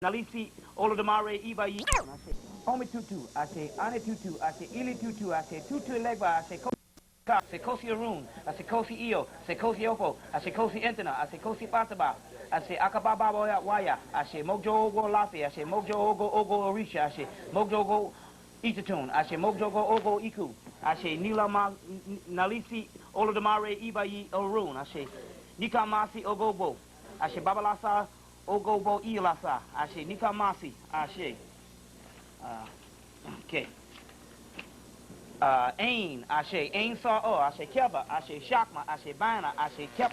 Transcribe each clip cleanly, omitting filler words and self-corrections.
Nalisi Olodamare Ibayi. Omi Tutu, I say Ane Tutu, I say Ili Tutu, I say Tutu Legba, I say Kosi Arun, I say Kosi Io, I say Kosi Opo, I say Kosi Entana, I say Kosi Fataba, I say Akababa Waya, I say Mojo Ogo Lafi, I say Mojo Ogo Orisha, I say Mojo Ogo Itatun, I say Mojo Ogo Iku, I say Nila Nalisi Olodamare Ibayi Arun, I say Nikamasi Ogobo, I say Babalasa Ogobo Ilasa, I say Nikamasi, I say okay. Ain, I say Ain Saw, I say Keba, I say Shakma, I say Bana, I say Kep,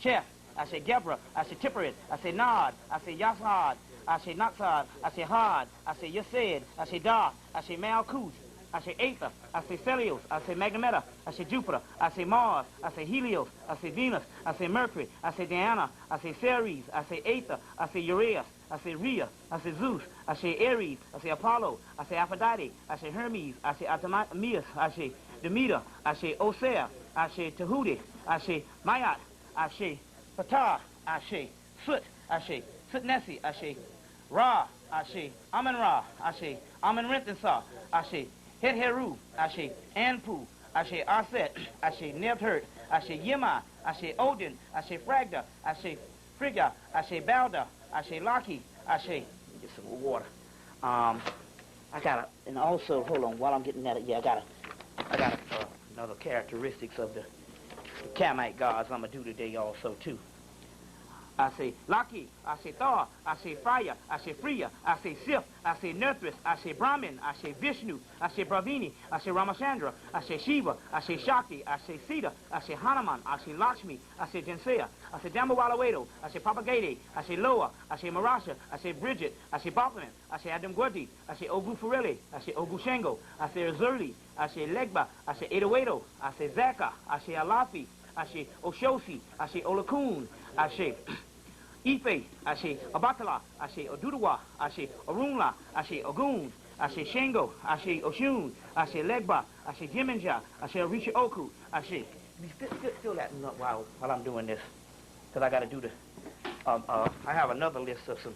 Chef, I say Gebra, I say Tipperit, I say Nod, I say Yashad, I say Naksad, I say Had, I say Yased, I say Da, I say Malkuth, I say Aether, I say Celios, I say Magnemeta, I say Jupiter, I say Mars, I say Helios, I say Venus, I say Mercury, I say Diana, I say Ceres, I say Aether, I say Uraeus, I say Rhea, I say Zeus, I say Ares, I say Apollo, I say Aphrodite, I say Hermes, I say Artemis, I say Demeter, I say Osea, I say Tahuti, I say Mayat, I say Ptah, I say Sut, I say Sutnesi, I say Ra, I say Amun-Ra, I say Amun-Rintensar, I say Het-Heru, I say Anpu, I say Aset, I say Nebhert, I say Yema, I say Odin, I say Fragda, I say Frigga, I say Balda, I say Laki, I say, get some water. I got and also, hold on, while I'm getting that, yeah, I got another characteristics of the Kamite gods I'm going to do today also, too. I say Laki, I say Thor, I say Fire, I say Freya, I say Sif, I say Nerthus, I say Brahmin, I say Vishnu, I say Bravini, I say Ramachandra, I say Shiva, I say Shakti, I say Sita, I say Hanuman, I say Lakshmi, I say Jinsea, I say Dambawalawedo, I say Papagade, I say Loa, I say Marasha, I say Bridget, I say Bachman, I say Adam Gwadi, I say Ogu Farelli, I say Ogu Shango, I say Azurli, I say Legba, I say Edowedo, I say Zaka, I say Alafi, I say Oshosi, I say Olakun, I say Ife, I say Abatala, I say Odudawa, I say Orunla, I say Ogun, I say Shango, I say Oshun, I say Legba, I say Jiminja, I say Orisha Oku, I say, fill that up while I'm doing this, because I got to do the, I have another list of some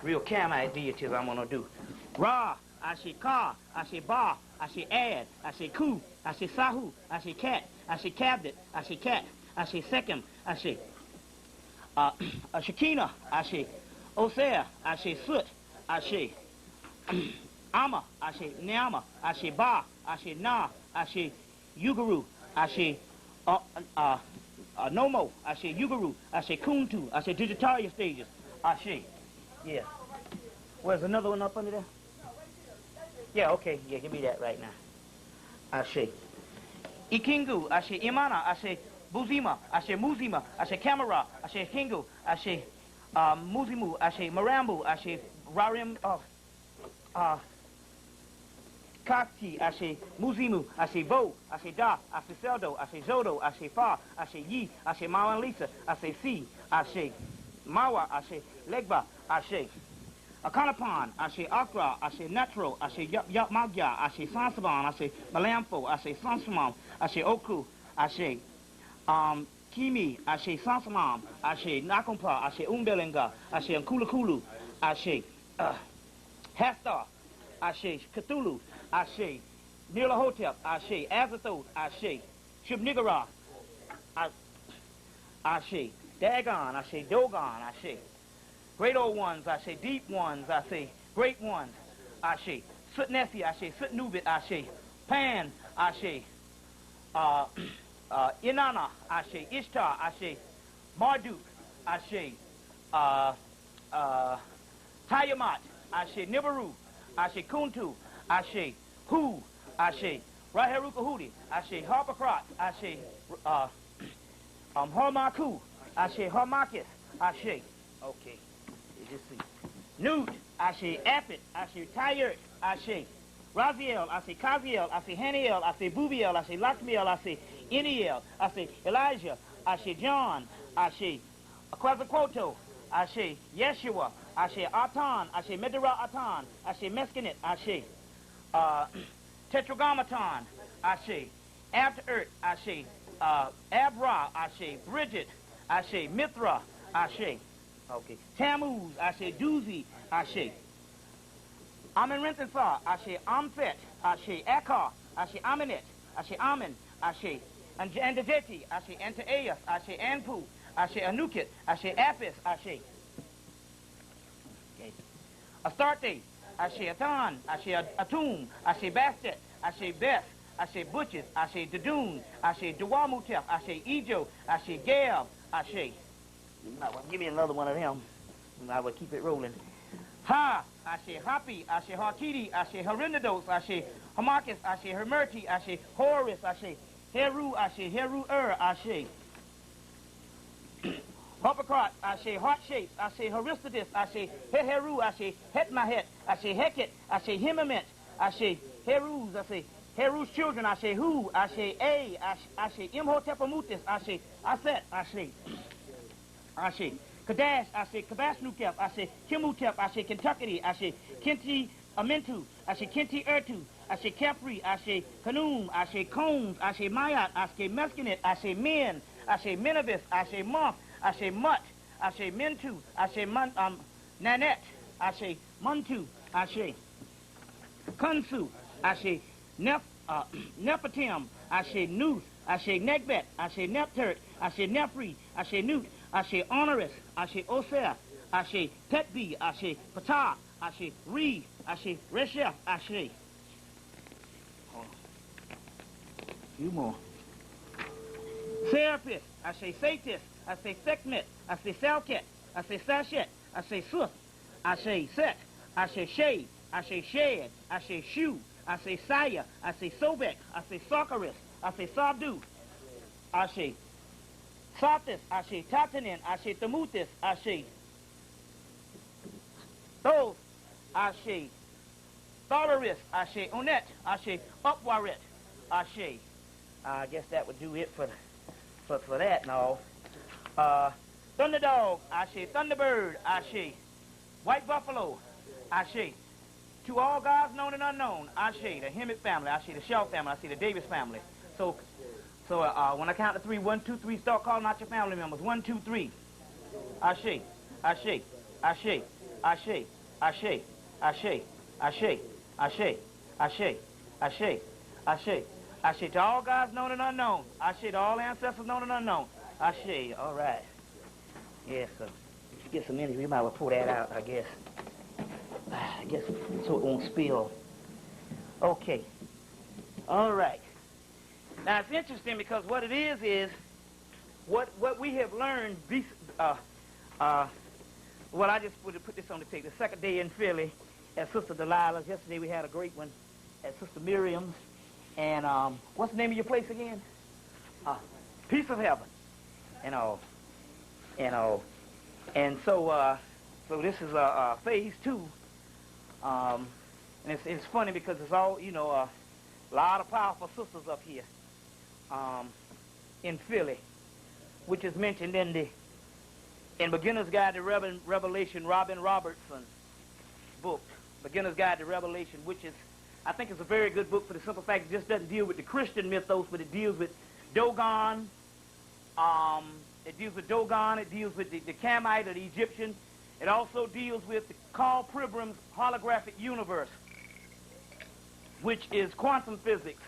real Kamite deities I'm going to do. Ra, I say Ka, I say Ba, I say Ad, I say Ku, I say Sahu, I say Cat, I say Kabdet, I say Cat, I say Sekhem, I say Shekinah, I say Osea, I say Sut, I say Amma, I say Neama, I say Ba, I say Na, I say Yugaru, I say Nomo, I say Yugaru, I say Kuntu, I say Digitalia stages, I say, yeah. Where's another one up under there? Yeah, okay, yeah, give me that right now. I say Ikingu, I say Imana, I say Buzima, I say Muzima, I say Kamara, I say Hingu, I say Muzimu, I say Marambu, I say Rarim, Kakti, I say Muzimu, I say Vo, I say Da, I say Seldo, I say Zodo, I say Fa, I say Yi, I say Mawa and Lisa, I say Si, I say Mawa, I say Legba, I say Akanapan, I say Akra, I say Netro, I say Yap Magya, I say Sansaban, I say Malampo, I say Sansamam, I say Oku, I say Kimi, I say Sansamam, I say Nakumpa, I say Umbelinga, I say Nkulakulu, I say Hastar, I say Cthulhu, I say Nilahotep, I say Azathoth, I say Shubnigara, I say Dagon, I say Dogon, I say Great Old Ones, I say Deep Ones, I say Great Ones, I say Sutnesi, I say Sutnubit, I say Pan, I say Inanna, I say Ishtar, I say Marduk, I say Tiamat, I say Nibiru, I say Kuntu, I say Hu, I say Raherukahudi, I say Harpocrat, I say Harmaku, I say Harmakis, I say, okay, just see. Newt, I say Apit, I say Tyert, I say Raziel, I say Kaziel, I say Haniel, I say Bubiel, I say Lakmiel, I say Iniel, I say Elijah, I say John, I say Quetzalcoatl, I say Yeshua, I say Atan, I say Medera Atan, I say Meskinit, I say Tetragrammaton, I say Abd-Ert, I say Abra, I say Bridget, I say Mithra, I say, okay, Tammuz, I say Doozy, Ashe. Amen Rentensar, Ashe. Amfet, Ashe. Akar, Ashe. Amenet, Ashe. Amen, Ashe. Andajeti, Ashe. Antaeus, Ashe. Anpu, Ashe. Anukit, Ashe. Apis, Ashe. Okay. Astarte, Ashe. Atan, Ashe. Atum, Ashe. Bastet, Ashe. Beth, Ashe. Butches, Ashe. Dadun, Ashe. Duwamutef, Ashe. Ejo, Ashe. Gab, Ashe. Give me another one of them. I will keep it rolling. Ha, Ashe. Happy, Ashe. Harkidi, Ashe. Harindados, Ashe. Hamarcus, Ashe. Hermerti, Ashe. Horus, Ashe. Heru, Ashe. Heru, Ashe. Hopocrat, Ashe. Heart shapes, Ashe. Haristides, Ashe. Heru, Ashe. Hetmahet, Ashe. Heket, Ashe. Hemmitt, Ashe. Herus, Ashe. Heru's children, Ashe. Hu, Ashe. A, Ashe. Imhotepamutis, Ashe. Aset, Ashe. Ashe. Kadash, Ashe. Kabasnukep, Ashe. Kimutep, Ashe. Kentucky, Ashe. Kenti Amentu, Ashe. Kenti Ertu, Ashe. Kepri, Ashe. Kanum, Ashe. Combs, Ashe. Mayat, Ashe. Meskinit, Ashe. Men, Ashe. Menavis, Ashe. Month, Ashe. Mut, Ashe. Mentu, Ashe. Nanette, Ashe. Muntu, Ashe. Kunsu, Ashe. Nephitim, Ashe. Nuth, Ashe. Negbet, Ashe. Neptert, Ashe. Nepri, Ashe. Nut, Ashe. Honoris, Ashe. Osir, Ashe. Petbi, Ashe. Patah, Ashe. Re, Ashe. Reshef, Ashe. Few more. Serapis, Ashe. Satis, Ashe. Sekhmet, Ashe. Salket, Ashe. Sashet, Ashe. Suth, Ashe. Set, Ashe. Shade, Ashe. Shed, Ashe. Shu, Ashe. Saya, Ashe. Sobek, Ashe. Sarkaris, Ashe. Sabdu, Ashe. Satis, Ashe. Tatanin, Ashe. Tamutis, Ashe. Thos, Ashe. Thalaris, Ashe. Onet, Ashe. Upwaret, Ashe. I guess that would do it for that and all. Thunderdog, Ashe. Thunderbird, Ashe. White Buffalo, Ashe. To all gods known and unknown, Ashe. The Hemmitt family, Ashe. The Shaw family, Ashe. The Davis family. So when I count to three, 1, 2, 3, start calling out your family members. 1, 2, 3. Ashe. Ashe. Ashe. Ashe. Ashe. Ashe. Ashe. Ashe. Ashe. Ashe. Ashe. Ashe to all gods known and unknown. Ashe to all ancestors known and unknown. Ashe. All right. Yes, so if you get some energy, we might as well pour that out, I guess. I guess so it won't spill. Okay. All right. Now, it's interesting because what it is what we have learned, well, I just would have put this on the tape. The second day in Philly at Sister Delilah's. Yesterday we had a great one at Sister Miriam's. And what's the name of your place again? Peace of Heaven. And all. And so this is phase 2. And it's funny because it's all, a lot of powerful sisters up here in Philly, which is mentioned in Beginner's Guide to Revelation, Robin Robertson's book, Beginner's Guide to Revelation, which is, I think it's a very good book for the simple fact it just doesn't deal with the Christian mythos, but it deals with Dogon. It deals with Dogon. It deals with the Kamite or the Egyptian. It also deals with the Carl Pribram's holographic universe, which is quantum physics.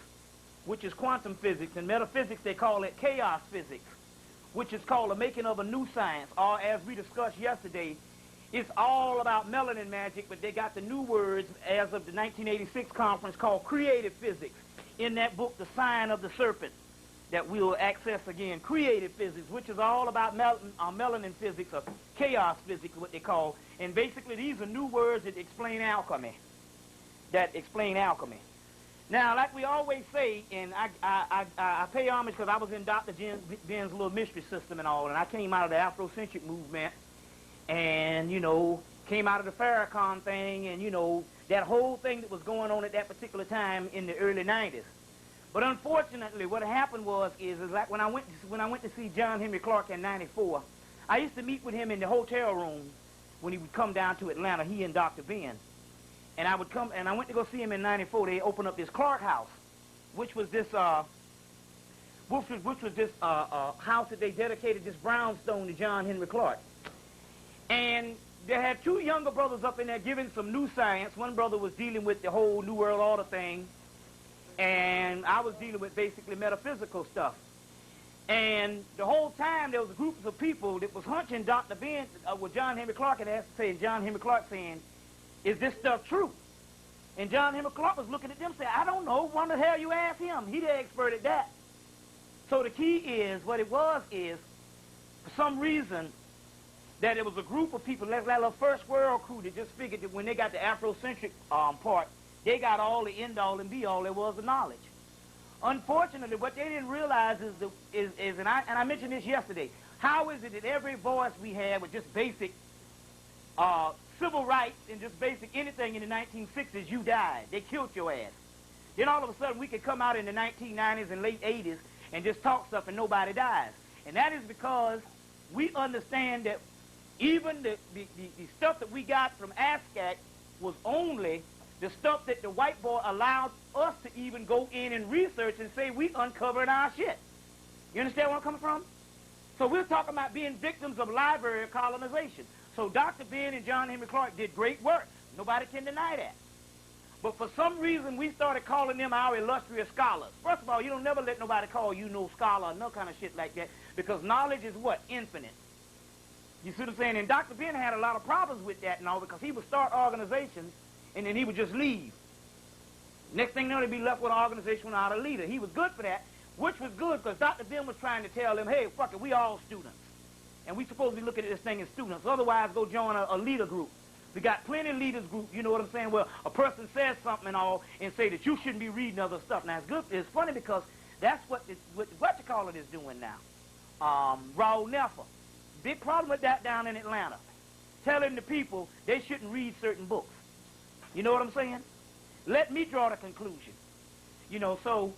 In metaphysics, they call it chaos physics, which is called the making of a new science, or as we discussed yesterday, it's all about melanin magic, but they got the new words as of the 1986 conference called creative physics. In that book, The Sign of the Serpent, that we'll access again, creative physics, which is all about melanin physics, or chaos physics, what they call. And basically, these are new words that explain alchemy. Now, like we always say, and I pay homage because I was in Dr. Ben's little mystery system and all, and I came out of the Afrocentric movement, and, came out of the Farrakhan thing, and, that whole thing that was going on at that particular time in the early 90s. But unfortunately, what happened is like when I went to see John Henry Clark in '94, I used to meet with him in the hotel room when he would come down to Atlanta, he and Dr. Ben. And I went to go see him in '94. They opened up this Clark House, which was this house that they dedicated this brownstone to John Henry Clark. And they had two younger brothers up in there giving some new science. One brother was dealing with the whole New World Order thing, and I was dealing with basically metaphysical stuff. And the whole time there was groups of people that was hunching Dr. Ben, what John Henry Clark had asked to say, and John Henry Clark saying, is this stuff true? And John Henry Clark was looking at them saying, I don't know, why the hell you ask him? He the expert at that. So the key is, what it was is, for some reason, that it was a group of people, like a first world crew that just figured that when they got the Afrocentric part, they got all the end-all and be-all there was of knowledge. Unfortunately, what they didn't realize is and I mentioned this yesterday, how is it that every voice we had with just basic civil rights and just basic anything in the 1960s, you died. They killed your ass. Then all of a sudden we could come out in the 1990s and late 80s and just talk stuff and nobody dies. And that is because we understand that even the stuff that we got from ASCAC was only the stuff that the white boy allowed us to even go in and research and say we uncovered our shit. You understand where I'm coming from? So we're talking about being victims of library colonization. So Dr. Ben and John Henry Clark did great work. Nobody can deny that. But for some reason, we started calling them our illustrious scholars. First of all, you don't never let nobody call you no scholar or no kind of shit like that, because knowledge is what? Infinite. You see what I'm saying? And Dr. Ben had a lot of problems with that and all, because he would start organizations and then he would just leave. Next thing you know, they'd be left with an organization without a leader. He was good for that, which was good because Dr. Ben was trying to tell them, hey, fuck it, we all students. And we supposed to be looking at this thing as students. Otherwise, go join a leader group. We got plenty of leaders group, you know what I'm saying, where a person says something and all and say that you shouldn't be reading other stuff. Now, it's good. It's funny because that's what you call it is doing now. Raul Nefer. Big problem with that down in Atlanta. Telling the people they shouldn't read certain books. You know what I'm saying? Let me draw the conclusion. You know, so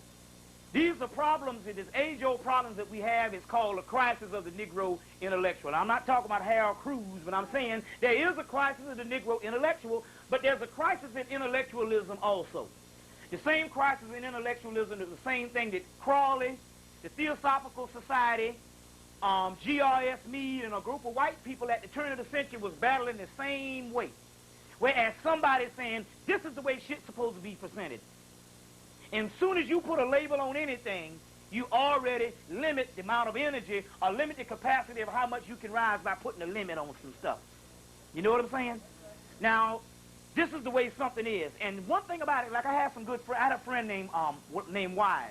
these are problems, this age-old problems that we have. Is called the crisis of the Negro intellectual. I'm not talking about Harold Cruz, but I'm saying there is a crisis of the Negro intellectual, but there's a crisis in intellectualism also. The same crisis in intellectualism is the same thing that Crawley, the Theosophical Society, G.R.S. Mead, and a group of white people at the turn of the century was battling the same way. Whereas somebody's saying, this is the way shit's supposed to be presented. And as soon as you put a label on anything, you already limit the amount of energy or limit the capacity of how much you can rise by putting a limit on some stuff. You know what I'm saying? Now, this is the way something is. And one thing about it, like I had some good friends. I had a friend named Wise.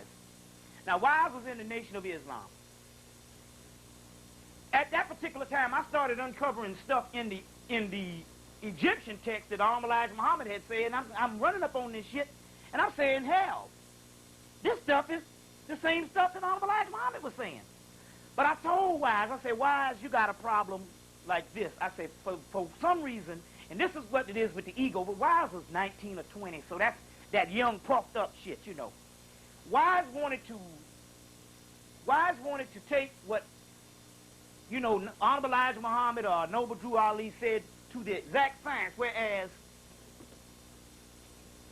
Now, Wise was in the Nation of Islam. At that particular time, I started uncovering stuff in the Egyptian text that Elijah Muhammad had said, and I'm running up on this shit, and I'm saying, hell, this stuff is the same stuff that Elijah Muhammad was saying. But I told Wise, I said, Wise, you got a problem like this. I said, for some reason, and this is what it is with the ego, but Wise was 19 or 20, so that's that young, puffed up shit, you know. Wise wanted to take what, you know, Honorable Elijah Muhammad or Noble Drew Ali said to the exact science, whereas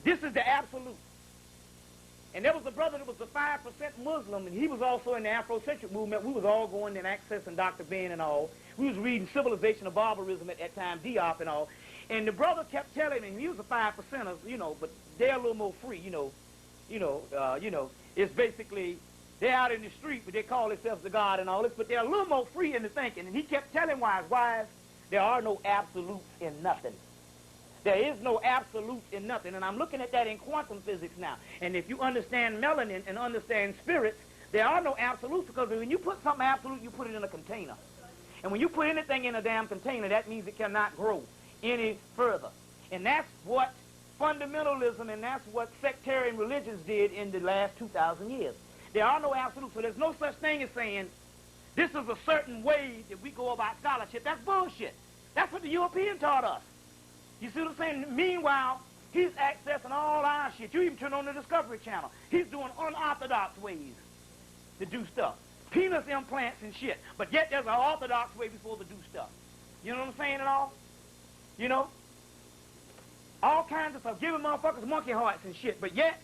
this is the absolute. And there was a brother that was a 5% Muslim, and he was also in the Afrocentric movement. We was all going and accessing Dr. Ben and all. We was reading Civilization of Barbarism at that time, Diop and all. And the brother kept telling him, he was a 5%er, you know, but they're a little more free, you know. It's basically, they're out in the street, but they call themselves the God and all this, but they're a little more free in the thinking. And he kept telling Wise, there are no absolutes in nothing. There is no absolutes in nothing. And I'm looking at that in quantum physics now. And if you understand melanin and understand spirits, there are no absolutes, because when you put something absolute, you put it in a container. And when you put anything in a damn container, that means it cannot grow any further. And that's what fundamentalism and that's what sectarian religions did in the last 2,000 years. There are no absolutes. So there's no such thing as saying, this is a certain way that we go about scholarship. That's bullshit. That's what the European taught us. You see what I'm saying? Meanwhile, he's accessing all our shit. You even turn on the Discovery Channel. He's doing unorthodox ways to do stuff. Penis implants and shit. But yet there's an orthodox way before to do stuff. You know what I'm saying at all? You know? All kinds of stuff. Giving motherfuckers monkey hearts and shit. But yet,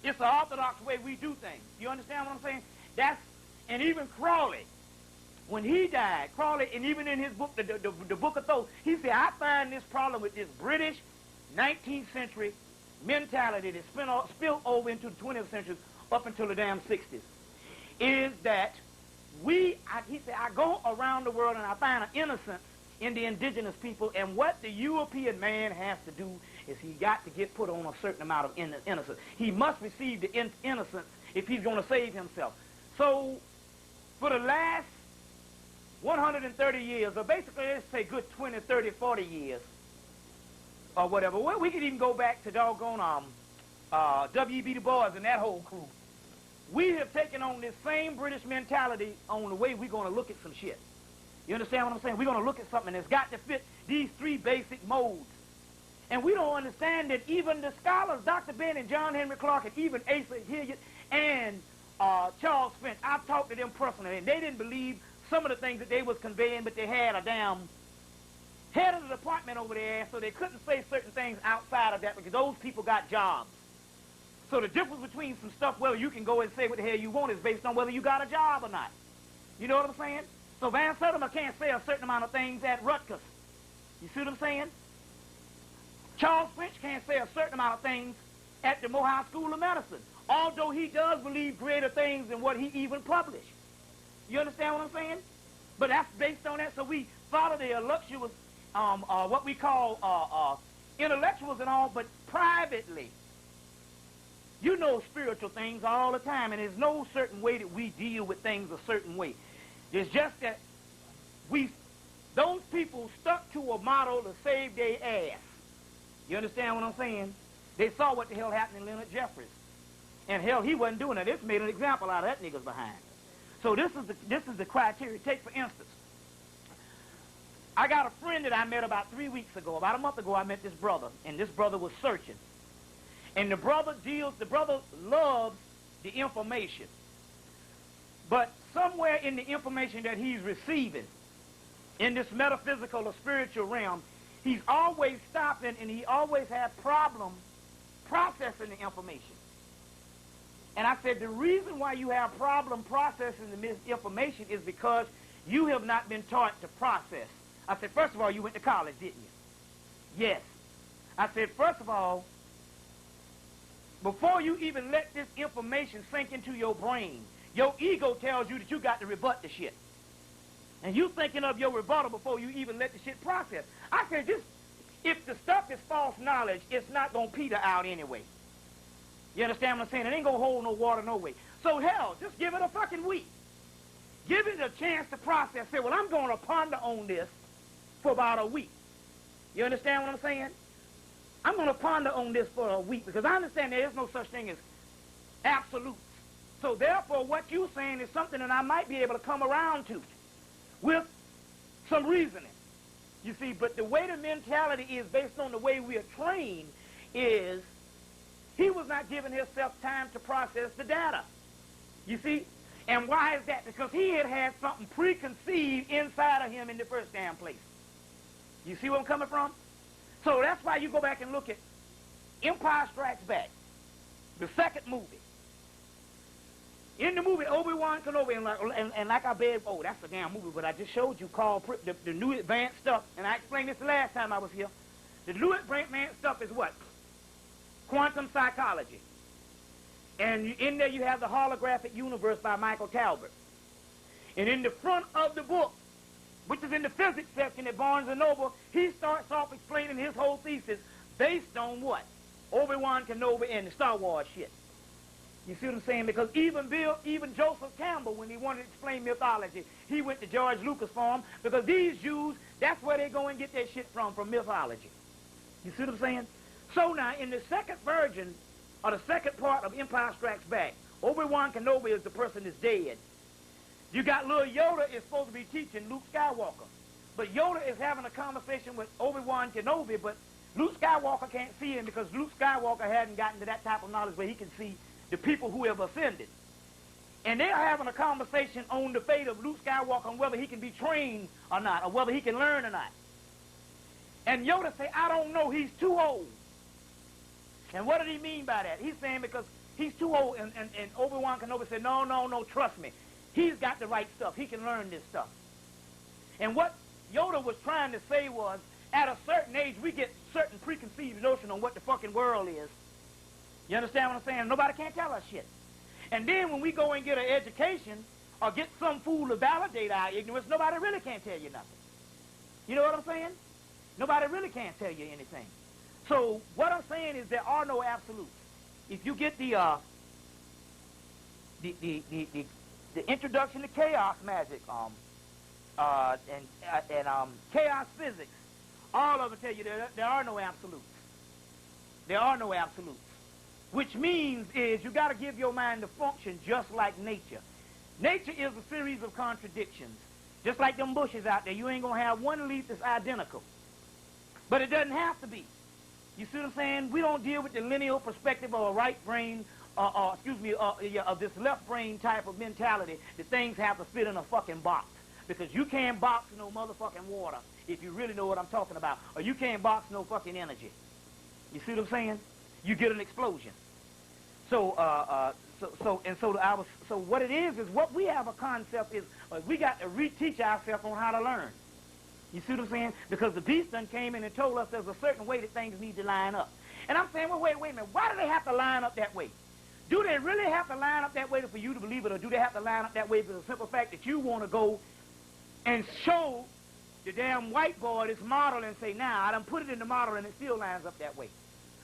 it's the orthodox way we do things. You understand what I'm saying? And even Crawley, when he died, Crawley, and even in his book, the Book of Thoth, he said, I find this problem with this British 19th century mentality that spilled over into the 20th century up until the damn 60s, is that he said, I go around the world and I find an innocence in the indigenous people, and what the European man has to do is he got to get put on a certain amount of innocence. He must receive the innocence if he's going to save himself. So for the last 130 years, or basically let's say good 20, 30, 40 years, or whatever, well, we could even go back to doggone W.E.B. Du Bois and that whole crew. We have taken on this same British mentality on the way we're going to look at some shit. You understand what I'm saying? We're going to look at something that's got to fit these three basic modes. And we don't understand that even the scholars, Dr. Ben and John Henry Clark, and even Asa Hilliard and Charles Sphinx, I've talked to them personally, and they didn't believe some of the things that they was conveying, but they had a damn head of the department over there, so they couldn't say certain things outside of that because those people got jobs. So the difference between some stuff where you can go and say what the hell you want is based on whether you got a job or not. You know what I'm saying? So Van Sertima can't say a certain amount of things at Rutgers. You see what I'm saying? Charles French can't say a certain amount of things at the Mohawk School of Medicine, although he does believe greater things than what he even published. You understand what I'm saying? But that's based on that, so we follow the illustrious, what we call intellectuals and all, but privately. You know spiritual things all the time, and there's no certain way that we deal with things a certain way. It's just that those people stuck to a model to save their ass. You understand what I'm saying? They saw what the hell happened in Leonard Jeffries. And hell, he wasn't doing it. This made an example out of that nigga's behind. So this is the criteria. Take, for instance, I got a friend that I met about 3 weeks ago. About a month ago, I met this brother, and this brother was searching. And the brother loves the information. But somewhere in the information that he's receiving, in this metaphysical or spiritual realm, he's always stopping and he always has problems processing the information. And I said, the reason why you have problem processing the information is because you have not been taught to process. I said, first of all, you went to college, didn't you? Yes. I said, first of all, before you even let this information sink into your brain, your ego tells you that you got to rebut the shit. And you thinking of your rebuttal before you even let the shit process. I said, if the stuff is false knowledge, it's not going to peter out anyway. You understand what I'm saying? It ain't going to hold no water no way. So hell, just give it a fucking week. Give it a chance to process. Say, well, I'm going to ponder on this for about a week. You understand what I'm saying? I'm going to ponder on this for a week because I understand there is no such thing as absolutes. So therefore, what you're saying is something that I might be able to come around to with some reasoning. You see, but the way the mentality is based on the way we are trained is he was not giving himself time to process the data. You see? And why is that? Because he had something preconceived inside of him in the first damn place. You see where I'm coming from? So that's why you go back and look at Empire Strikes Back, the second movie. In the movie, Obi-Wan Kenobi, and like I said, oh, that's a damn movie, but I just showed you called the new advanced stuff, and I explained this the last time I was here. The new advanced stuff is what? Quantum psychology. And in there you have the holographic universe by Michael Talbot. And in the front of the book, which is in the physics section at Barnes & Noble, he starts off explaining his whole thesis based on what? Obi-Wan Kenobi and the Star Wars shit. You see what I'm saying? Because even Joseph Campbell, when he wanted to explain mythology, he went to George Lucas for him, because these Jews, that's where they go and get their shit from mythology. You see what I'm saying? So now, in the second version, or the second part of Empire Strikes Back, Obi-Wan Kenobi is the person that's dead. You got little Yoda is supposed to be teaching Luke Skywalker. But Yoda is having a conversation with Obi-Wan Kenobi, but Luke Skywalker can't see him because Luke Skywalker hadn't gotten to that type of knowledge where he can see the people who have ascended. And they're having a conversation on the fate of Luke Skywalker and whether he can be trained or not, or whether he can learn or not. And Yoda say, I don't know, he's too old. And what did he mean by that? He's saying because he's too old, and Obi-Wan Kenobi said, no, trust me. He's got the right stuff. He can learn this stuff. And what Yoda was trying to say was, at a certain age, we get certain preconceived notion on what the fucking world is. You understand what I'm saying? Nobody can't tell us shit. And then when we go and get an education or get some fool to validate our ignorance, nobody really can't tell you nothing. You know what I'm saying? Nobody really can't tell you anything. So what I'm saying is there are no absolutes. If you get the introduction to chaos magic and chaos physics, all of them tell you there are no absolutes. There are no absolutes. Which means is you got to give your mind to function just like nature. Nature is a series of contradictions. Just like them bushes out there, you ain't going to have one leaf that's identical. But it doesn't have to be. You see what I'm saying? We don't deal with the lineal perspective of a right brain, of this left brain type of mentality that things have to fit in a fucking box. Because you can't box no motherfucking water, if you really know what I'm talking about. Or you can't box no fucking energy. You see what I'm saying? You get an explosion. So what it is what we have a concept is we got to reteach ourselves on how to learn. You see what I'm saying? Because the beast done came in and told us there's a certain way that things need to line up. And I'm saying, well, wait a minute. Why do they have to line up that way? Do they really have to line up that way for you to believe it, or do they have to line up that way for the simple fact that you want to go and show the damn whiteboard this model and say, nah, I done put it in the model and it still lines up that way?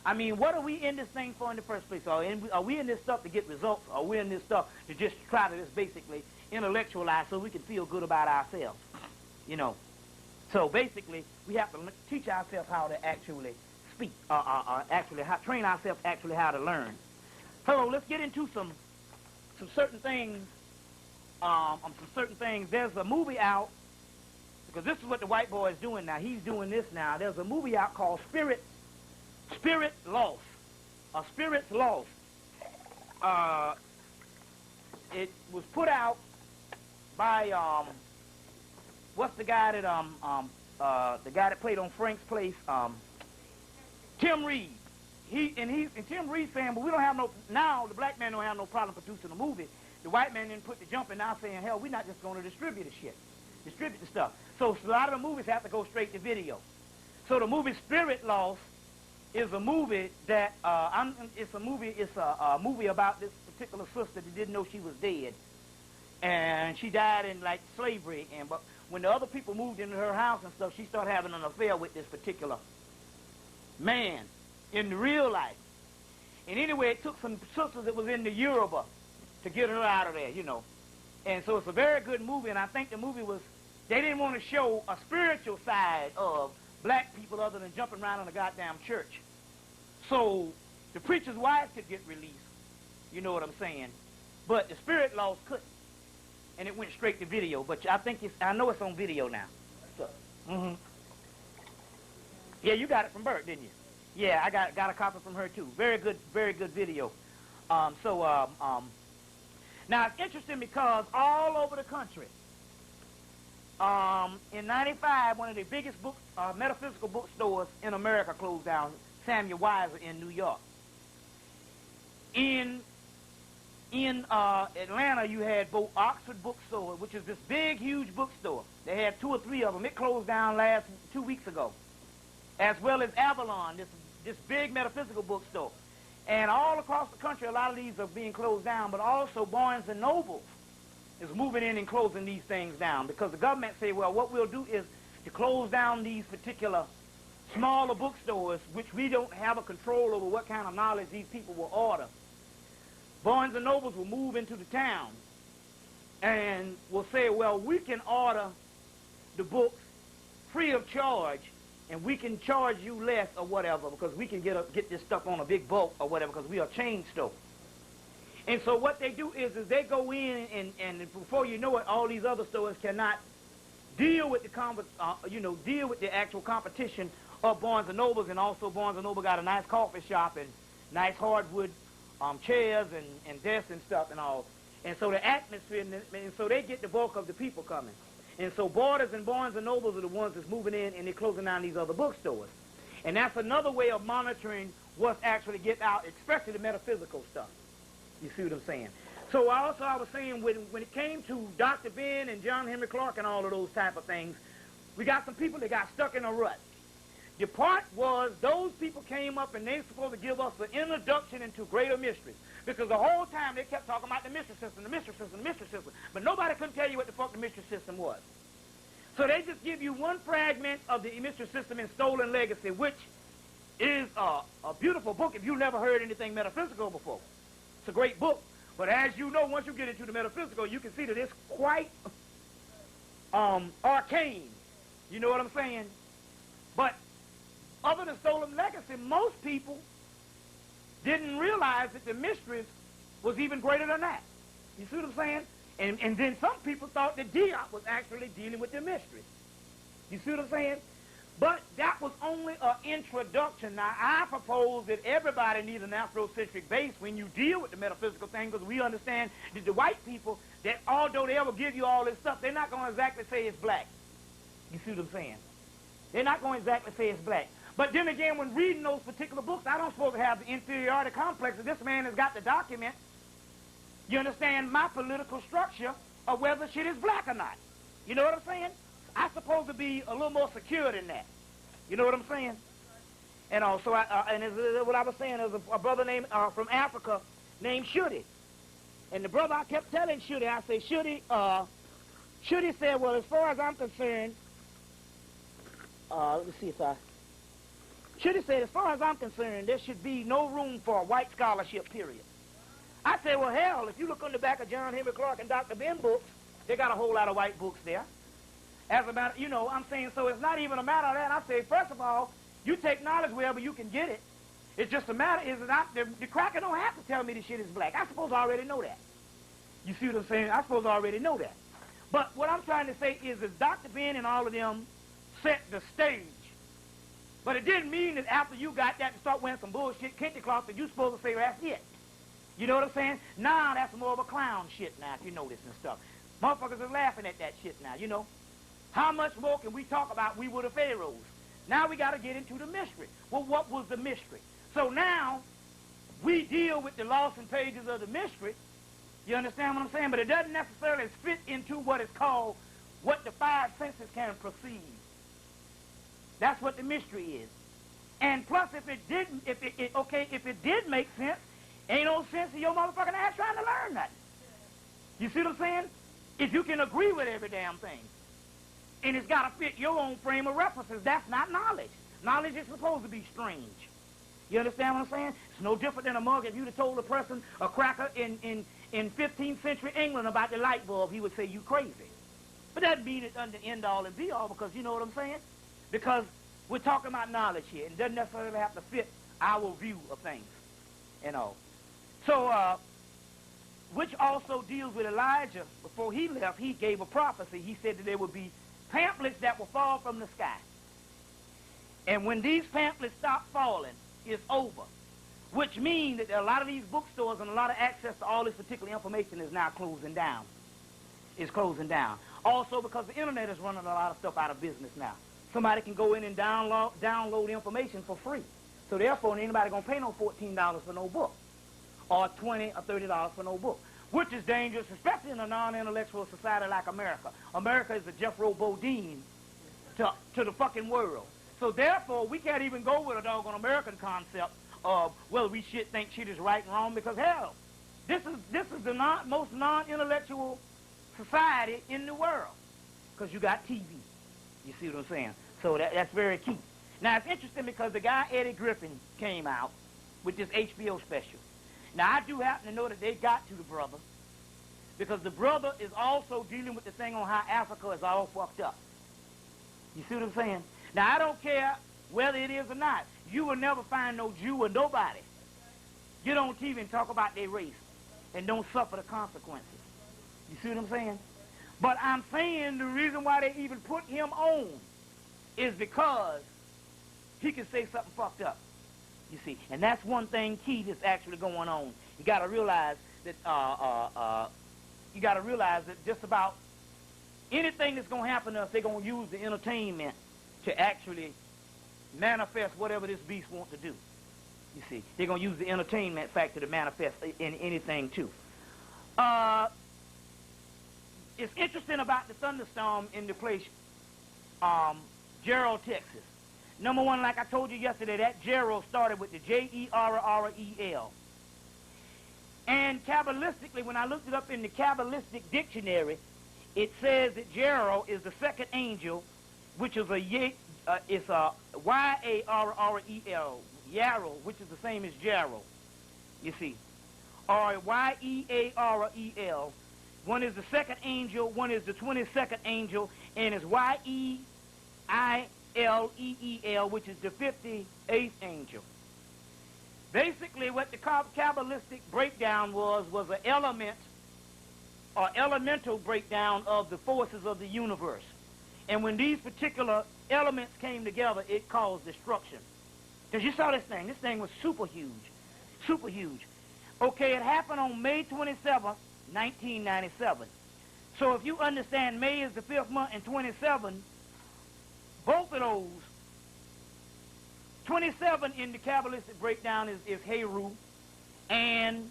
I mean, what are we in this thing for in the first place? Are we in this stuff to get results, or are we in this stuff to just try to just basically intellectualize so we can feel good about ourselves? You know. So basically, we have to teach ourselves how to actually speak, train ourselves actually how to learn. So let's get into some certain things. There's a movie out, because this is what the white boy is doing now. He's doing this now. There's a movie out called Spirit Lost. Spirit's Lost. It was put out by what's the guy that played on Frank's Place? Tim Reed. Tim Reed saying, but we don't have no, now the black man don't have no problem producing a movie. The white man didn't put the jump in, now saying, hell, we're not just going to distribute the shit. Distribute the stuff. So a lot of the movies have to go straight to video. So the movie Spirit Lost is a movie that, it's a movie about this particular sister that didn't know she was dead. And she died in, like, slavery. But when the other people moved into her house and stuff, she started having an affair with this particular man in the real life. And anyway, it took some sisters that was in the Yoruba to get her out of there, you know. And so it's a very good movie, and I think the movie was, they didn't want to show a spiritual side of black people other than jumping around in a goddamn church. So the preacher's wife could get released, you know what I'm saying. But the Spirit Lost couldn't. And it went straight to video, but I know it's on video now. So, yeah, you got it from Bert, didn't you? Yeah, I got a copy from her too. Very good video. Now it's interesting because all over the country, in '95, one of the biggest metaphysical bookstores in America closed down, Samuel Weiser in New York. In Atlanta, you had both Oxford Bookstore, which is this big, huge bookstore. They had 2 or 3 of them. It closed down 2 weeks ago. As well as Avalon, this big metaphysical bookstore. And all across the country, a lot of these are being closed down, but also Barnes & Noble is moving in and closing these things down, because the government say, well, what we'll do is to close down these particular smaller bookstores, which we don't have a control over what kind of knowledge these people will order. Barnes & Nobles will move into the town and will say, well, we can order the books free of charge, and we can charge you less or whatever, because we can get this stuff on a big bulk or whatever, because we are a chain store. And so what they do is they go in, and before you know it, all these other stores cannot deal with the actual competition of Barnes & Nobles. And also Barnes & Noble got a nice coffee shop and nice hardwood chairs and desks and stuff and all. And so the atmosphere, and so they get the bulk of the people coming. And so Borders and Barnes & Nobles are the ones that's moving in, and they're closing down these other bookstores. And that's another way of monitoring what's actually getting out, especially the metaphysical stuff. You see what I'm saying? So I was saying, when it came to Dr. Ben and John Henry Clark and all of those type of things, We got some people that got stuck in a rut. The part was those people came up and they were supposed to give us an introduction into greater mysteries. Because the whole time they kept talking about the mystery system, the mystery system, the mystery system. But nobody couldn't tell you what the fuck the mystery system was. So they just give you one fragment of the mystery system in Stolen Legacy, which is a beautiful book if you've never heard anything metaphysical before. It's a great book. But as you know, once you get into the metaphysical, you can see that it's quite arcane. You know what I'm saying? But other than Stolen Legacy, most people didn't realize that the mysteries was even greater than that. You see what I'm saying? And then some people thought that Diop was actually dealing with the mysteries. You see what I'm saying? But that was only an introduction. Now, I propose that everybody needs an Afrocentric base when you deal with the metaphysical thing, because we understand that the white people, that although they ever give you all this stuff, they're not going to exactly say it's black. You see what I'm saying? They're not going to exactly say it's black. But then again, when reading those particular books, I don't supposed to have the inferiority complex that this man has got to document. You understand my political structure of whether shit is black or not. You know what I'm saying? I'm supposed to be a little more secure than that. You know what I'm saying? And also, what I was saying is a brother named from Africa named Shuddy. And the brother, I kept telling Shuddy, I say, Shuddy said, well, as far as I'm concerned, let me see if I... Shuddy said, as far as I'm concerned, there should be no room for a white scholarship, period. I said, well, hell, if you look on the back of John Henry Clark and Dr. Ben books, they got a whole lot of white books there. As a matter, you know, I'm saying, so it's not even a matter of that. I say, first of all, you take knowledge wherever you can get it. It's just a matter is that the cracker don't have to tell me the shit is black. I suppose I already know that. You see what I'm saying? I suppose I already know that. But what I'm trying to say is that Dr. Ben and all of them set the stage. But it didn't mean that after you got that to start wearing some bullshit kente cloth that you supposed to say, well, that's it. You know what I'm saying? Now that's more of a clown shit now, if you notice and stuff. Motherfuckers are laughing at that shit now, you know. How much more can we talk about we were the pharaohs? Now we got to get into the mystery. Well, what was the mystery? So now we deal with the lost in pages of the mystery. You understand what I'm saying? But it doesn't necessarily fit into what is called what the five senses can perceive. That's what the mystery is. And plus, if it did make sense, ain't no sense in your motherfucking ass trying to learn that. You see what I'm saying? If you can agree with every damn thing, and it's got to fit your own frame of references, that's not knowledge. Knowledge is supposed to be strange. You understand what I'm saying? It's no different than a mug. If you'd have told a person, a cracker in 15th century England about the light bulb, he would say, you crazy. But that doesn't mean it's under end all and be all, because you know what I'm saying? Because we're talking about knowledge here, and it doesn't necessarily have to fit our view of things and all. So, which also deals with Elijah. Before he left, he gave a prophecy. He said that there would be pamphlets that will fall from the sky. And when these pamphlets stop falling, it's over. Which means that a lot of these bookstores and a lot of access to all this particular information is now closing down. It's closing down. Also because the internet is running a lot of stuff out of business now. Somebody can go in and download information for free. So therefore, ain't anybody going to pay no $14 for no book. Or $20 or $30 for no book. Which is dangerous, especially in a non-intellectual society like America. America is the Jethro Bodine to the fucking world. So therefore, we can't even go with a doggone American concept of, well, we should think shit is right and wrong, because hell, this is the most non-intellectual society in the world. Because you got TV. You see what I'm saying? So that's very key. Now, it's interesting because the guy, Eddie Griffin, came out with this HBO special. Now, I do happen to know that they got to the brother, because the brother is also dealing with the thing on how Africa is all fucked up. You see what I'm saying? Now, I don't care whether it is or not. You will never find no Jew or nobody get on TV and talk about their race and don't suffer the consequences. You see what I'm saying? But I'm saying the reason why they even put him on is because he can say something fucked up. You see, and that's one thing key that's actually going on. You got to realize that just about anything that's going to happen to us, they're going to use the entertainment to actually manifest whatever this beast wants to do. You see, they're going to use the entertainment factor to manifest in anything too. It's interesting about the thunderstorm in the place Gerald, Texas. Number one, like I told you yesterday, that Gerald started with the J-E-R-R-E-L. And Kabbalistically, when I looked it up in the Kabbalistic dictionary, it says that Gerald is the second angel, which is a Y-A-R-R-E-L, Yarrow, which is the same as Gerald, you see. Or Y-E-A-R-E-L. One is the second angel, one is the 22nd angel, and it's Y-E-I-L-E-E-L, which is the 58th angel. Basically, what the Kabbalistic breakdown was an element or elemental breakdown of the forces of the universe. And when these particular elements came together, it caused destruction. Because you saw this thing was super huge, super huge. Okay, it happened on May 27th, 1997. So if you understand May is the 5th month and 27, both of those, 27 in the Kabbalistic breakdown is Heru, and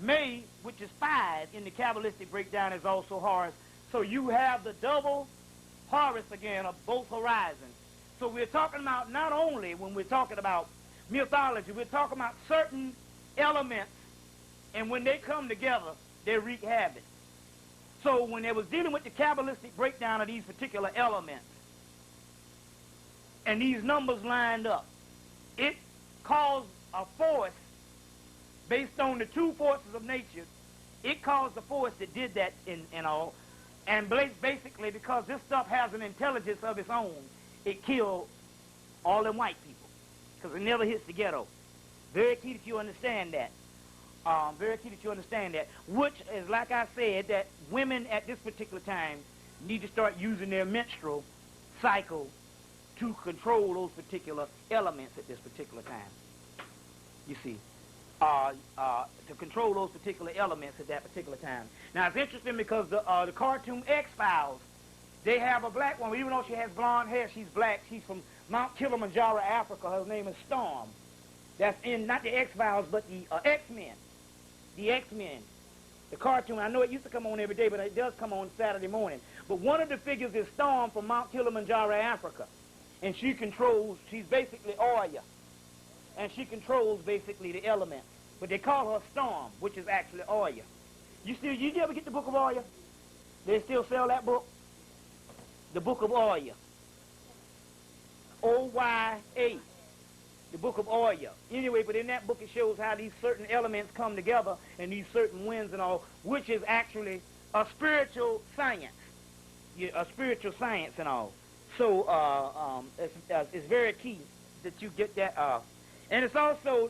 May, which is 5 in the Kabbalistic breakdown, is also Horus. So you have the double Horus again of both horizons. So we're talking about not only when we're talking about mythology, we're talking about certain elements, and when they come together, they wreak havoc. So when they was dealing with the Kabbalistic breakdown of these particular elements, and these numbers lined up, it caused a force based on the two forces of nature. It caused the force that did that in all. And basically, because this stuff has an intelligence of its own, it killed all them white people, because it never hits the ghetto. Very key that you understand that. Very key that you understand that. Which is, like I said, that women at this particular time need to start using their menstrual cycle to control those particular elements at this particular time. You see, to control those particular elements at that particular time. Now, it's interesting because the cartoon X-Files, they have a black woman. Even though she has blonde hair, she's black. She's from Mount Kilimanjaro, Africa. Her name is Storm. That's in not the X-Files, but the X-Men. The X-Men. The cartoon. I know it used to come on every day, but it does come on Saturday morning. But one of the figures is Storm from Mount Kilimanjaro, Africa. And she's basically Oya. And she controls basically the elements. But they call her Storm, which is actually Oya. You ever get the book of Oya? They still sell that book? The book of Oya. O-Y-A. The book of Oya. Anyway, but in that book it shows how these certain elements come together and these certain winds and all, which is actually a spiritual science. A spiritual science and all. So it's very key that you get that. And it's also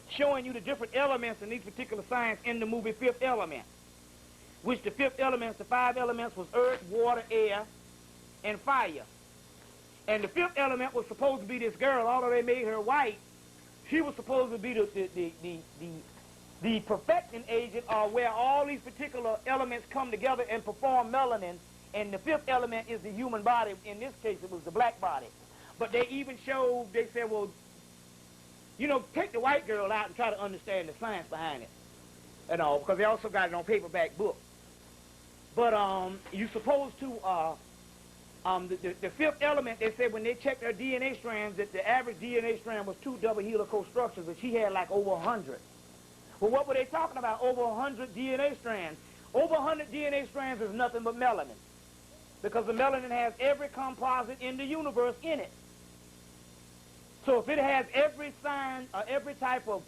showing you the different elements in these particular science in the movie Fifth Element, which the fifth elements, the 5 elements was earth, water, air, and fire. And the fifth element was supposed to be this girl, although they made her white. She was supposed to be the perfecting agent, or where all these particular elements come together and perform melanin. And the fifth element is the human body. In this case, it was the black body. But they even showed, they said, well, take the white girl out and try to understand the science behind it. And all, because they also got it on paperback book. But you're supposed to, the fifth element, they said when they checked her DNA strands, that the average DNA strand was 2 double helical structures, but she had like over 100. Well, what were they talking about? Over 100 DNA strands. Over 100 DNA strands is nothing but melanin. Because the melanin has every composite in the universe in it. So if it has every sign, every type of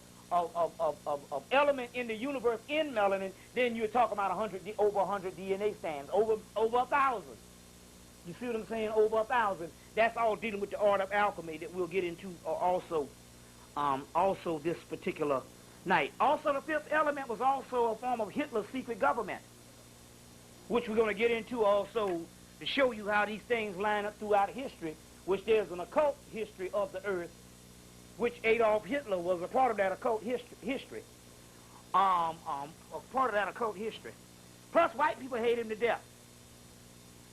element in the universe in melanin, then you're talking about over 100 DNA strands, over 1,000. You see what I'm saying? Over 1,000. That's all dealing with the art of alchemy that we'll get into also this particular night. Also, the fifth element was also a form of Hitler's secret government, which we're going to get into also to show you how these things line up throughout history, which there's an occult history of the earth, which Adolf Hitler was a part of that occult history. A part of that occult history. Plus, white people hate him to death.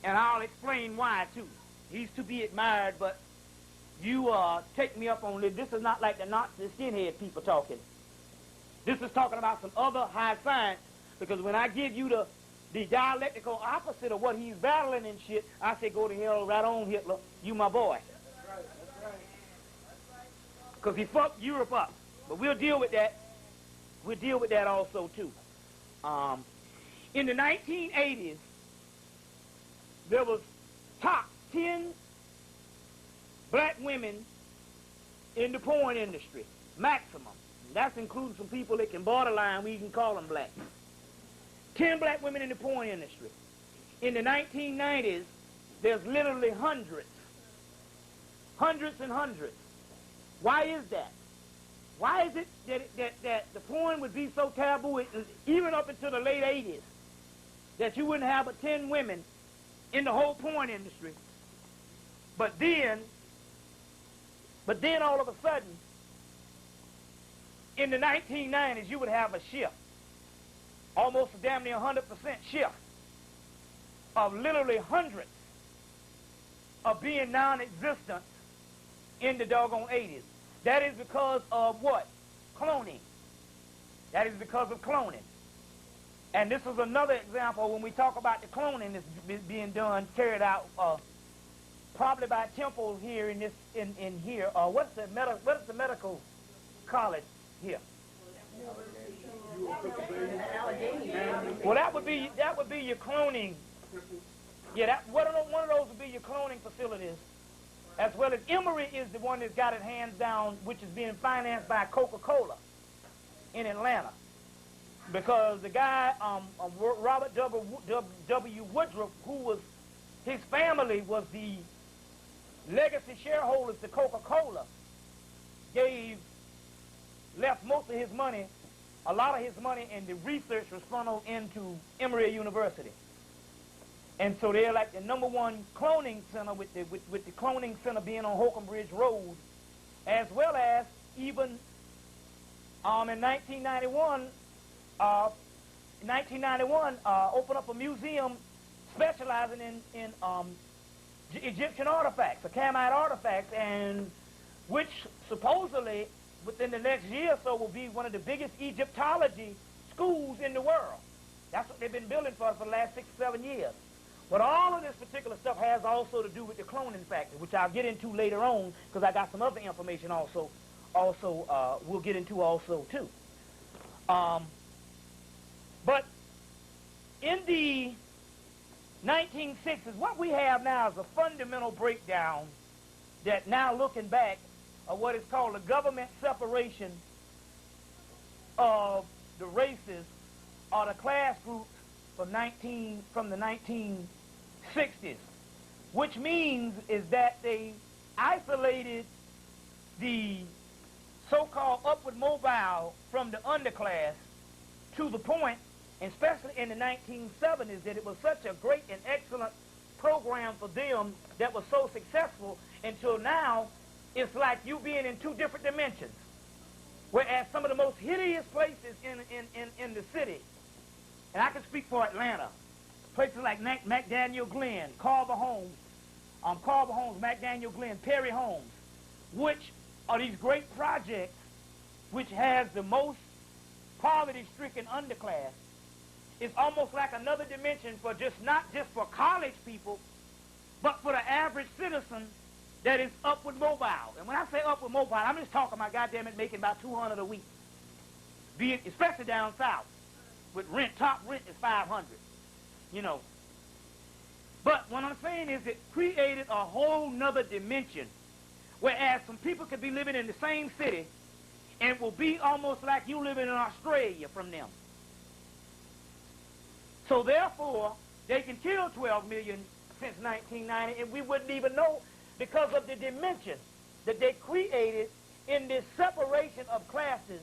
And I'll explain why, too. He's to be admired, but you take me up on this. This is not like the Nazi skinhead people talking. This is talking about some other high science, because when I give you the dialectical opposite of what he's battling and shit, I say go to hell right on, Hitler. You my boy. That's right. That's right. Because he fucked Europe up. But we'll deal with that. We'll deal with that also, too. In the 1980s, there was top 10 black women in the porn industry, maximum. That's including some people that can borderline, we can call them black. 10 black women in the porn industry. In the 1990s, there's literally hundreds. Hundreds and hundreds. Why is that? Why is it that the porn would be so taboo, even up until the late 80s, that you wouldn't have but 10 women in the whole porn industry? But then all of a sudden, in the 1990s, you would have a shift, almost a damn near 100% shift of literally hundreds of being non-existent in the doggone 80s. That is because of what? Cloning. That is because of cloning. And this is another example when we talk about the cloning that's being done, carried out probably by temples here in here. What's the medical college here? Well, that would be your cloning. Yeah, one of those would be your cloning facilities. As well as Emory is the one that's got it hands down, which is being financed by Coca-Cola in Atlanta. Because the guy, Robert W. Woodruff, his family was the legacy shareholders to Coca-Cola, left most of his money, a lot of his money, and the research was funneled into Emory University. And so they're like the #1 cloning center with the cloning center being on Holcomb Bridge Road, as well as even in 1991 opened up a museum specializing in Egyptian artifacts, Akamite artifacts, and which supposedly within the next year or so will be one of the biggest Egyptology schools in the world. That's what they've been building for us for the last 6 or 7 years. But all of this particular stuff has also to do with the cloning factor, which I'll get into later on because I got some other information also we'll get into also too. But in the 1960s, what we have now is a fundamental breakdown that now looking back of what is called the government separation of the races or the class groups from the 1960s, which means is that they isolated the so-called upward mobile from the underclass to the point, and especially in the 1970s, that it was such a great and excellent program for them that was so successful until now it's like you being in 2 different dimensions. Whereas some of the most hideous places in the city, and I can speak for Atlanta, places like McDaniel Glen, Carver Homes, McDaniel Glen, Perry Homes, which are these great projects which has the most poverty-stricken underclass. It's almost like another dimension for not just for college people, but for the average citizen that is upward mobile. And when I say upward mobile, I'm just talking about, goddamn it, making about $200 a week, especially down south. With rent, top rent is $500, you know. But what I'm saying is it created a whole nother dimension, whereas some people could be living in the same city and it will be almost like you living in Australia from them. So therefore, they can kill 12 million since 1990, and we wouldn't even know because of the dimension that they created in this separation of classes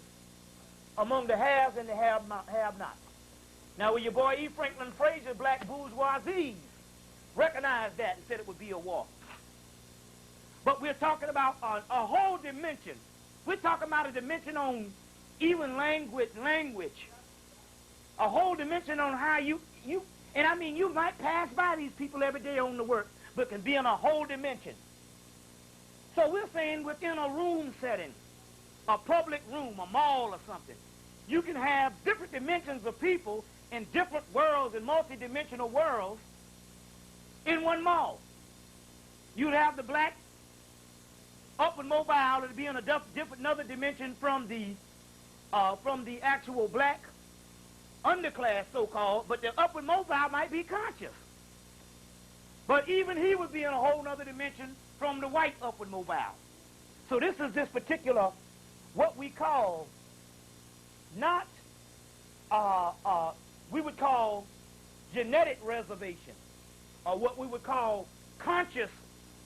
among the haves and the have-nots. Now, when your boy E. Franklin Frazier, black bourgeoisie, recognized that and said it would be a war. But we're talking about a whole dimension. We're talking about a dimension on even language. A whole dimension on how you might pass by these people every day on the work, but can be in a whole dimension. So we're saying within a room setting, a public room, a mall or something, you can have different dimensions of people in different worlds and multidimensional worlds in one mall. You'd have the black upward mobile that would be in a different another dimension from the actual black underclass, so-called, but the upward mobile might be conscious. But even he would be in a whole other dimension from the white upward mobile. So this is this particular, what we call, not, we would call genetic reservation, or what we would call conscious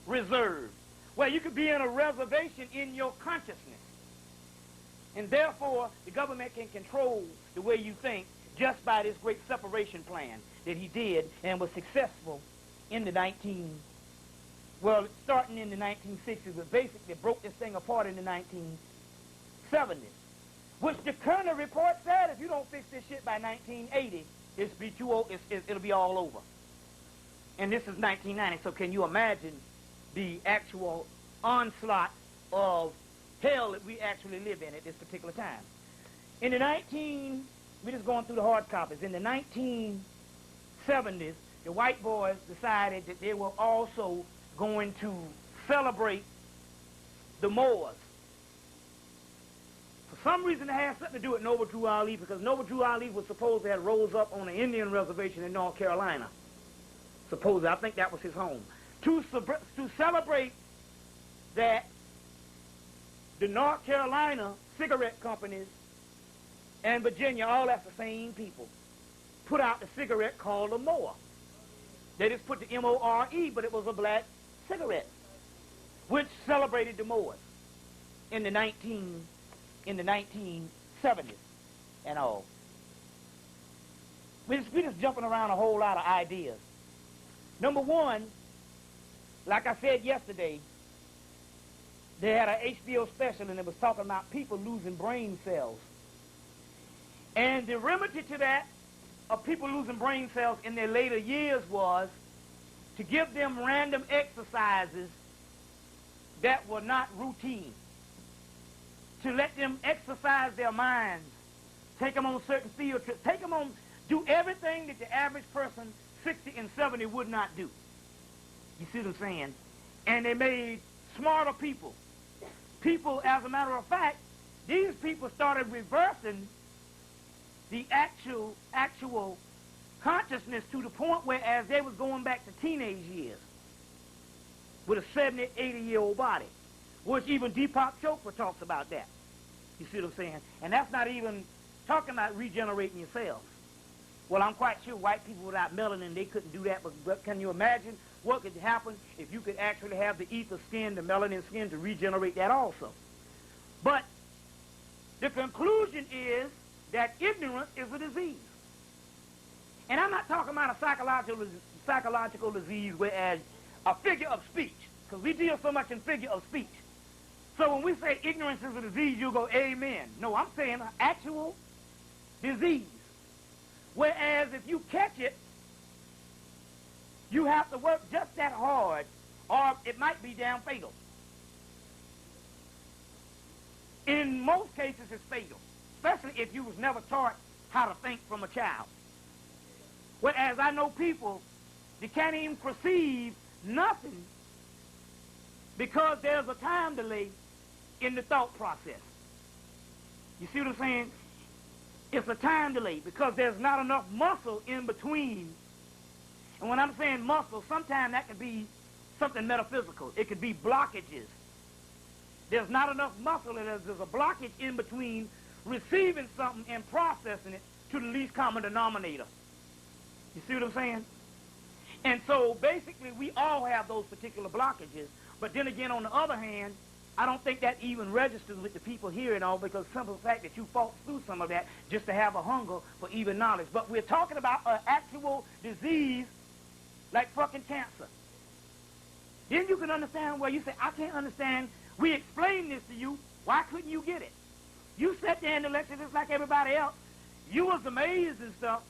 reserve, where you could be in a reservation in your consciousness. And therefore, the government can control the way you think just by this great separation plan that he did and was successful in the starting in the 1960s, but basically broke this thing apart in the 1970s, which the Kerner report said if you don't fix this shit by 1980, it'll be all over. And this is 1990, so can you imagine the actual onslaught of hell that we actually live in at this particular time? In the we're just going through the hard copies. In the 1970s, the white boys decided that they were also going to celebrate the Moors. For some reason, it had something to do with Noble Drew Ali, because Noble Drew Ali was supposed to have rose up on an Indian reservation in North Carolina. Supposedly, I think that was his home. To celebrate that the North Carolina cigarette companies and Virginia, all that's the same people, put out the cigarette called a Moor. They just put the M-O-R-E, but it was a black cigarette, which celebrated the Moors in the 1970s and all. We're just jumping around a whole lot of ideas. Number one, like I said yesterday, they had an HBO special and it was talking about people losing brain cells. And the remedy to that, of people losing brain cells in their later years, was to give them random exercises that were not routine, to let them exercise their minds, take them on certain field trips, do everything that the average person 60 and 70 would not do. You see what I'm saying? And they made smarter people. People, as a matter of fact, these people started reversing the actual consciousness to the point where as they was going back to teenage years with a 70, 80-year-old body, which even Deepak Chopra talks about that. You see what I'm saying? And that's not even talking about regenerating your cells. Well, I'm quite sure white people without melanin, they couldn't do that, but can you imagine what could happen if you could actually have the ether skin, the melanin skin, to regenerate that also? But the conclusion is that ignorance is a disease. And I'm not talking about a psychological disease whereas a figure of speech, because we deal so much in figure of speech. So when we say ignorance is a disease, you'll go, amen. No, I'm saying an actual disease. Whereas if you catch it, you have to work just that hard, or it might be damn fatal. In most cases, it's fatal, especially if you was never taught how to think from a child. Whereas I know people that can't even perceive nothing because there's a time delay in the thought process. You see what I'm saying? It's a time delay because there's not enough muscle in between. And when I'm saying muscle, sometimes that could be something metaphysical. It could be blockages. There's not enough muscle, and there's a blockage in between receiving something and processing it to the least common denominator. You see what I'm saying? And so basically we all have those particular blockages. But then again, on the other hand, I don't think that even registers with the people here and all, because the simple fact that you fought through some of that just to have a hunger for even knowledge. But we're talking about an actual disease like fucking cancer. Then you can understand where you say, I can't understand. We explained this to you. Why couldn't you get it? You sat there in the lecture just like everybody else. You was amazed and stuff.